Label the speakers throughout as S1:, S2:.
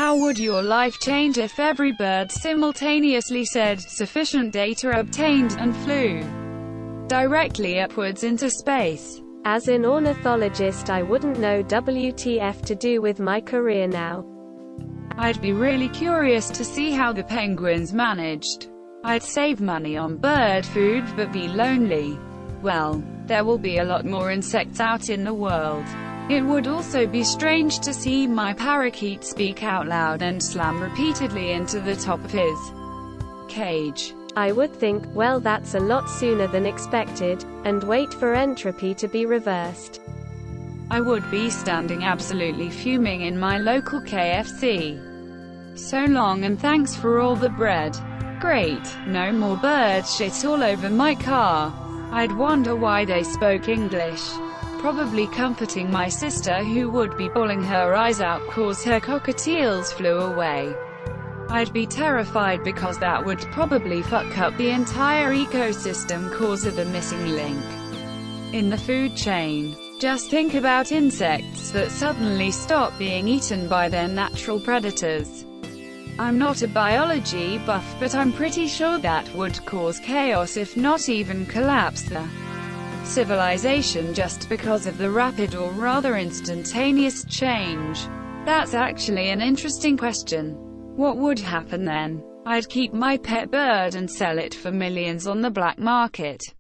S1: How would your life change if every bird simultaneously said, "Sufficient data obtained," and flew directly upwards into space?
S2: As an ornithologist, I wouldn't know WTF to do with my career now.
S1: I'd be really curious to see how the penguins managed. I'd save money on bird food but be lonely. Well, there will be a lot more insects out in the world. It would also be strange to see my parakeet speak out loud and slam repeatedly into the top of his cage.
S2: I would think, well, that's a lot sooner than expected, and wait for entropy to be reversed.
S1: I would be standing absolutely fuming in my local KFC. So long and thanks for all the bread. Great, no more bird shit all over my car. I'd wonder why they spoke English. Probably comforting my sister who would be bawling her eyes out cause her cockatiels flew away. I'd be terrified because that would probably fuck up the entire ecosystem cause of the missing link in the food chain. Just think about insects that suddenly stop being eaten by their natural predators. I'm not a biology buff, but I'm pretty sure that would cause chaos if not even collapse the civilization just because of the rapid or rather instantaneous change. That's actually an interesting question. What would happen then? I'd keep my pet bird and sell it for millions on the black market.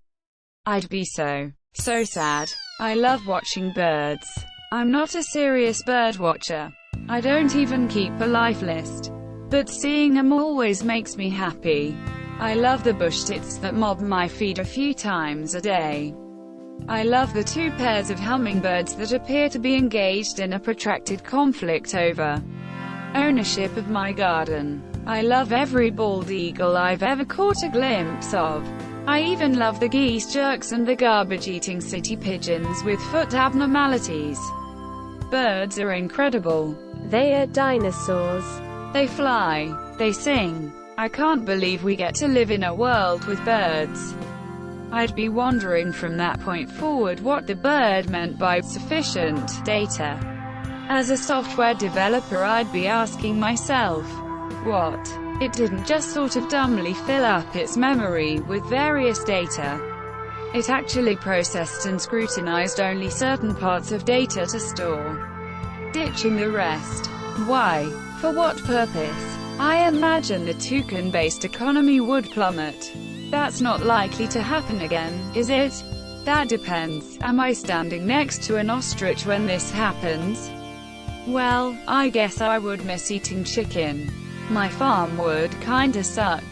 S1: I'd be so sad. I love watching birds. I'm not a serious bird watcher. I don't even keep a life list. But seeing them always makes me happy. I love the bush tits that mob my feed a few times a day. I love the 2 pairs of hummingbirds that appear to be engaged in a protracted conflict over ownership of my garden. I love every bald eagle I've ever caught a glimpse of. I even love the geese jerks and the garbage-eating city pigeons with foot abnormalities. Birds are incredible.
S2: They are dinosaurs.
S1: They fly. They sing. I can't believe we get to live in a world with birds. I'd be wondering from that point forward what the bird meant by sufficient data. As a software developer, I'd be asking myself, what? It didn't just sort of dumbly fill up its memory with various data. It actually processed and scrutinized only certain parts of data to store, ditching the rest. Why? For what purpose? I imagine the token-based economy would plummet. That's not likely to happen again, is it? That depends. Am I standing next to an ostrich when this happens? Well, I guess I would miss eating chicken. My farm would kinda suck.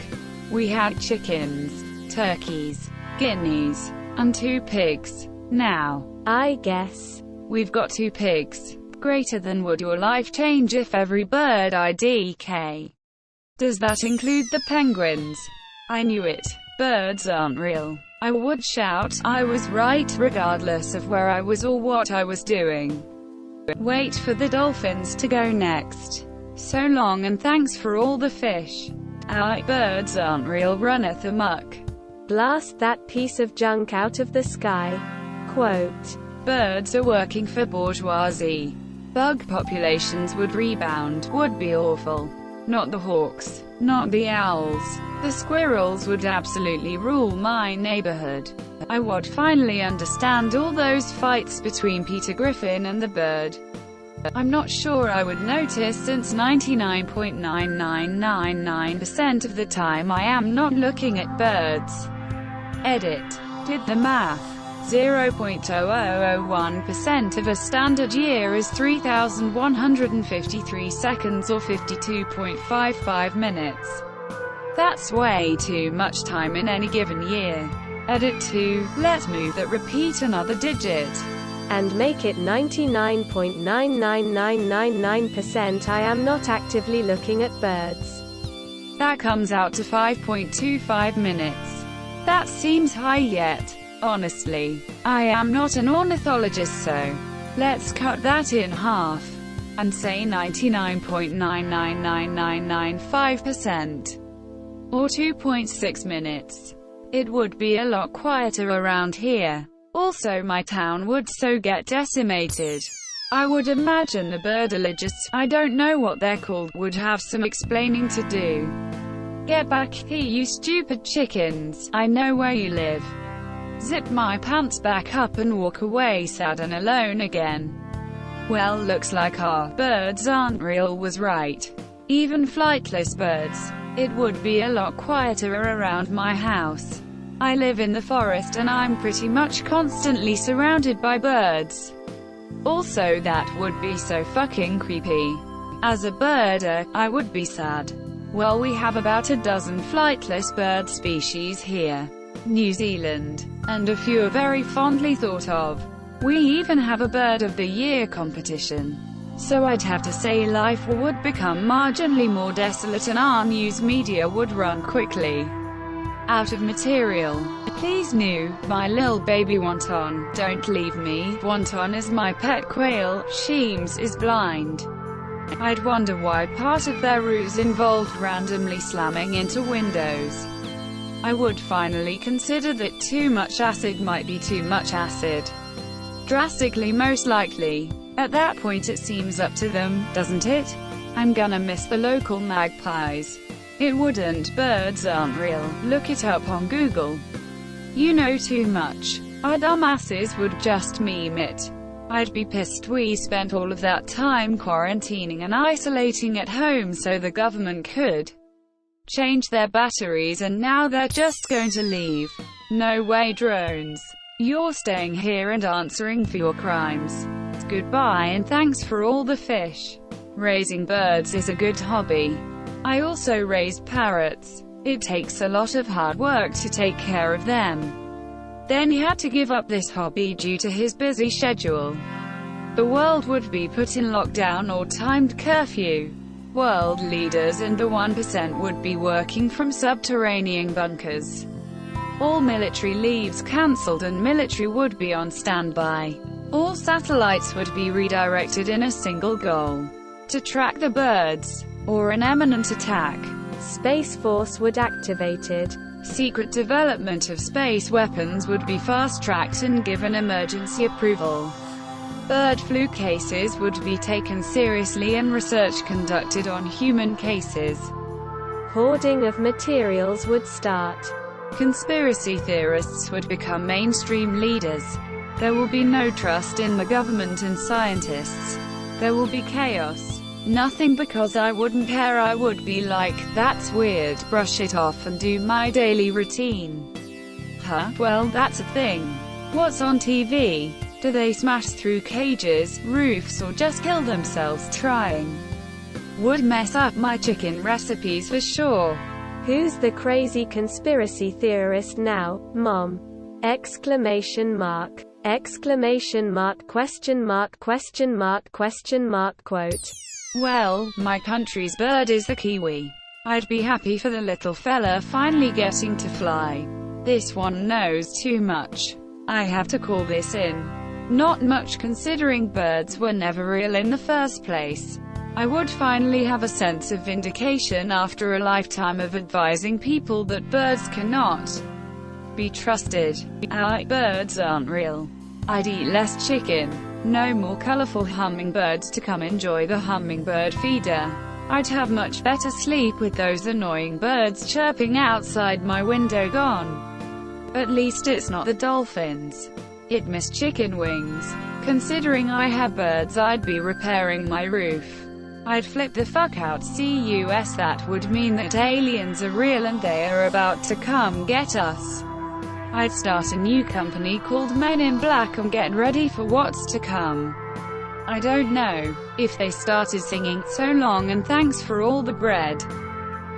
S1: We had chickens, turkeys, guineas, and 2 pigs. Now,
S2: I guess
S1: we've got 2 pigs. Greater than would your life change if every bird IDK. Does that include the penguins? I knew it. Birds aren't real. I would shout, I was right, regardless of where I was or what I was doing. Wait for the dolphins to go next. So long and thanks for all the fish. Birds aren't real runneth amok.
S2: Blast that piece of junk out of the sky. Quote.
S1: Birds are working for bourgeoisie. Bug populations would rebound, would be awful. Not the hawks. Not the owls. The squirrels would absolutely rule my neighborhood. I would finally understand all those fights between Peter Griffin and the bird. I'm not sure I would notice since 99.9999% of the time I am not looking at birds. Edit. Did the math. 0.0001% of a standard year is 3,153 seconds or 52.55 minutes. That's way too much time in any given year. Edit 2. Let's move that repeat another digit.
S2: And make it 99.99999%. I am not actively looking at birds.
S1: That comes out to 5.25 minutes. That seems high yet. Honestly, I am not an ornithologist, so let's cut that in half and say 99.999995%. Or 2.6 minutes. It would be a lot quieter around here. Also my town would so get decimated. I would imagine the birdologists, I don't know what they're called, would have some explaining to do. Get back here, you stupid chickens, I know where you live. Zip my pants back up and walk away sad and alone again. Well, looks like our birds aren't real was right. Even flightless birds. It would be a lot quieter around my house. I live in the forest and I'm pretty much constantly surrounded by birds. Also, that would be so fucking creepy. As a birder, I would be sad. Well, we have about a dozen flightless bird species here. New Zealand. And a few are very fondly thought of. We even have a Bird of the Year competition. So I'd have to say life would become marginally more desolate and our news media would run quickly out of material. Please new, my lil baby Wonton, don't leave me. Wonton is my pet quail, Sheems is blind. I'd wonder why part of their ruse involved randomly slamming into windows. I would finally consider that too much acid might be too much acid. Drastically most likely. At that point it seems up to them, doesn't it? I'm gonna miss the local magpies. It wouldn't, birds aren't real, look it up on Google. You know too much. Our dumbasses would just meme it. I'd be pissed we spent all of that time quarantining and isolating at home so the government could change their batteries and now they're just going to leave. No way, drones. You're staying here and answering for your crimes. Goodbye and thanks for all the fish. Raising birds is a good hobby. I also raised parrots. It takes a lot of hard work to take care of them. Then he had to give up this hobby due to his busy schedule. The world would be put in lockdown or timed curfew. World leaders and the 1% would be working from subterranean bunkers. All military leaves cancelled and military would be on standby. All satellites would be redirected in a single goal. To track the birds. Or an imminent attack.
S2: Space Force would activated.
S1: Secret development of space weapons would be fast-tracked and given emergency approval. Bird flu cases would be taken seriously and research conducted on human cases.
S2: Hoarding of materials would start.
S1: Conspiracy theorists would become mainstream leaders. There will be no trust in the government and scientists. There will be chaos. Nothing because I wouldn't care. I would be like, that's weird, brush it off and do my daily routine. Huh? Well, that's a thing. What's on TV? Do they smash through cages, roofs or just kill themselves trying? Would mess up my chicken recipes for sure.
S2: Who's the crazy conspiracy theorist now, Mom? Exclamation mark. Exclamation mark, question mark, question mark, question mark, quote.
S1: Well, my country's bird is the kiwi. I'd be happy for the little fella finally getting to fly. This one knows too much. I have to call this in. Not much considering birds were never real in the first place. I would finally have a sense of vindication after a lifetime of advising people that birds cannot be trusted. Birds aren't real. I'd eat less chicken. No more colorful hummingbirds to come enjoy the hummingbird feeder. I'd have much better sleep with those annoying birds chirping outside my window gone. At least it's not the dolphins. It missed chicken wings. Considering I have birds, I'd be repairing my roof. I'd flip the fuck out. CUS that would mean that aliens are real and they are about to come get us. I'd start a new company called Men in Black and get ready for what's to come. I don't know. If they started singing, "So long and thanks for all the bread,"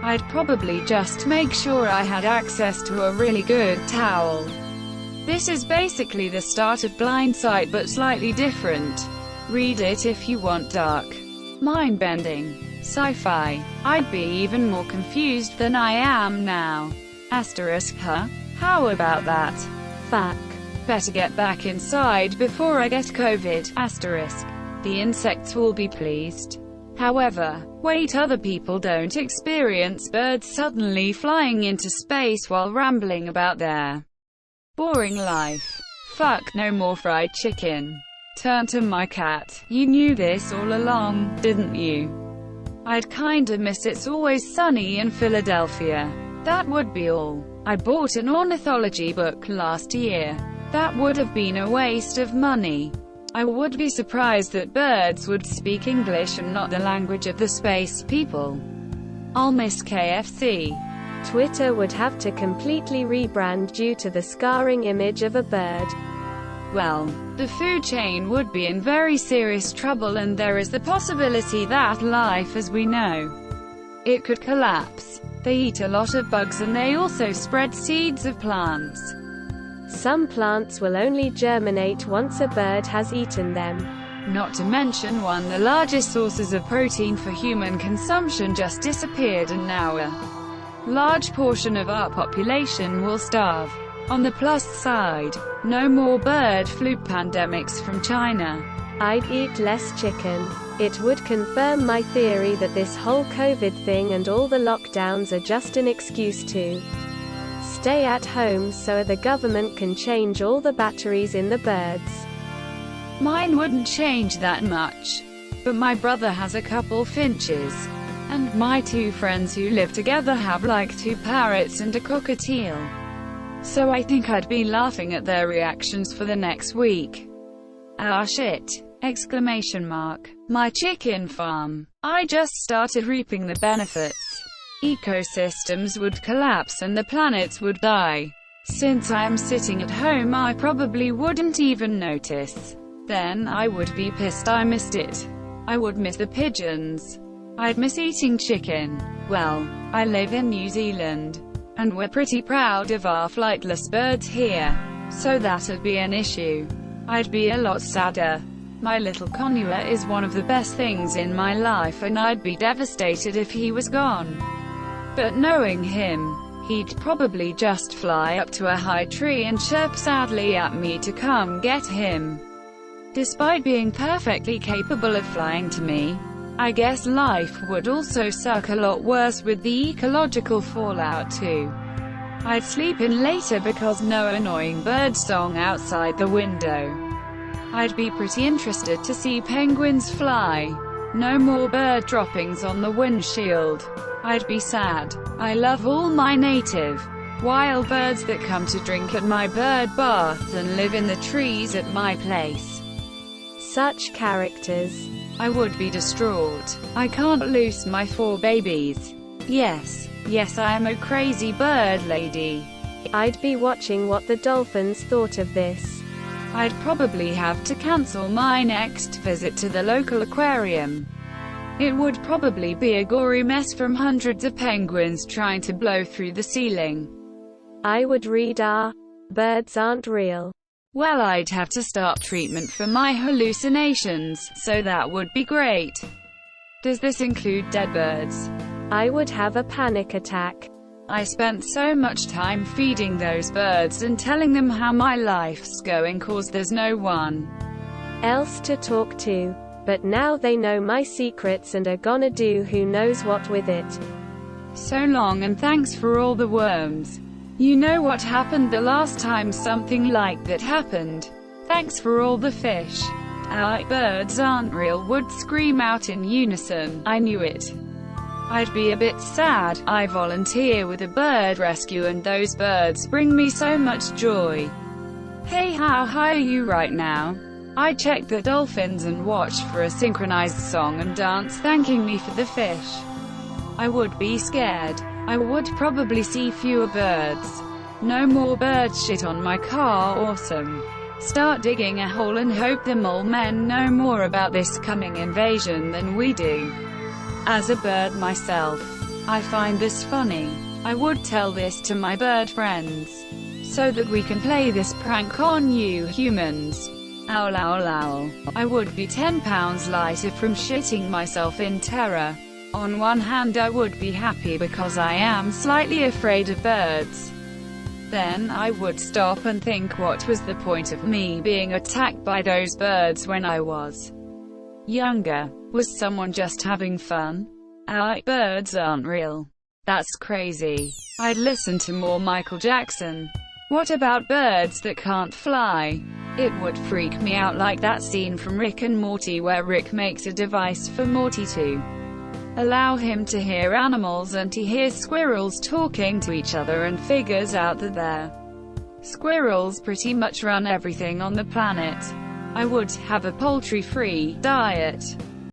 S1: I'd probably just make sure I had access to a really good towel. This is basically the start of Blind Sight but slightly different. Read it if you want dark, mind-bending sci-fi. I'd be even more confused than I am now. Asterisk, huh? How about that?
S2: Fuck.
S1: Better get back inside before I get COVID. Asterisk. The insects will be pleased. However, wait, other people don't experience birds suddenly flying into space while rambling about their boring life. Fuck, no more fried chicken. Turn to my cat. You knew this all along, didn't you? I'd kinda miss It's Always Sunny in Philadelphia. That would be all. I bought an ornithology book last year. That would have been a waste of money. I would be surprised that birds would speak English and not the language of the space people. I'll miss KFC.
S2: Twitter would have to completely rebrand due to the scarring image of a bird.
S1: Well, the food chain would be in very serious trouble, and there is the possibility that life as we know it could collapse. They eat a lot of bugs and they also spread seeds of plants.
S2: Some plants will only germinate once a bird has eaten them.
S1: Not to mention the largest sources of protein for human consumption just disappeared, and now a large portion of our population will starve. On the plus side, no more bird flu pandemics from China.
S2: I'd eat less chicken. It would confirm my theory that this whole COVID thing and all the lockdowns are just an excuse to stay at home so the government can change all the batteries in the birds.
S1: Mine wouldn't change that much. But my brother has a couple finches. And my 2 friends who live together have like 2 parrots and a cockatiel. So I think I'd be laughing at their reactions for the next week. Ah shit! Exclamation mark. My chicken farm. I just started reaping the benefits. Ecosystems would collapse and the planets would die. Since I'm sitting at home, I probably wouldn't even notice. Then I would be pissed I missed it. I would miss the pigeons. I'd miss eating chicken. Well, I live in New Zealand, and we're pretty proud of our flightless birds here. So that'd be an issue. I'd be a lot sadder. My little conure is one of the best things in my life, and I'd be devastated if he was gone. But knowing him, he'd probably just fly up to a high tree and chirp sadly at me to come get him. Despite being perfectly capable of flying to me, I guess life would also suck a lot worse with the ecological fallout too. I'd sleep in later because no annoying bird song outside the window. I'd be pretty interested to see penguins fly. No more bird droppings on the windshield. I'd be sad. I love all my native wild birds that come to drink at my bird bath and live in the trees at my place.
S2: Such characters.
S1: I would be distraught. I can't lose my 4 babies. Yes, I am a crazy bird lady.
S2: I'd be watching what the dolphins thought of this.
S1: I'd probably have to cancel my next visit to the local aquarium. It would probably be a gory mess from hundreds of penguins trying to blow through the ceiling.
S2: I would read Birds Aren't Real.
S1: Well, I'd have to start treatment for my hallucinations, so that would be great. Does this include dead birds?
S2: I would have a panic attack.
S1: I spent so much time feeding those birds and telling them how my life's going cause there's no one
S2: else to talk to. But now they know my secrets and are gonna do who knows what with it.
S1: So long, and thanks for all the worms. You know what happened the last time something like that happened? Thanks for all the fish. Birds aren't real would scream out in unison. I knew it. I'd be a bit sad. I volunteer with a bird rescue and those birds bring me so much joy. Hey, how high are you right now? I check the dolphins and watch for a synchronized song and dance thanking me for the fish. I would be scared. I would probably see fewer birds. No more bird shit on my car. Awesome. Start digging a hole and hope the mole men know more about this coming invasion than we do. As a bird myself, I find this funny. I would tell this to my bird friends, so that we can play this prank on you humans. Owl owl owl. I would be 10 pounds lighter from shitting myself in terror. On one hand, I would be happy because I am slightly afraid of birds. Then I would stop and think, what was the point of me being attacked by those birds when I was younger? Was someone just having fun? Birds aren't real. That's crazy. I'd listen to more Michael Jackson. What about birds that can't fly? It would freak me out, like that scene from Rick and Morty where Rick makes a device for Morty to allow him to hear animals, and he hears squirrels talking to each other and figures out that they're squirrels pretty much run everything on the planet. I would have a poultry-free diet.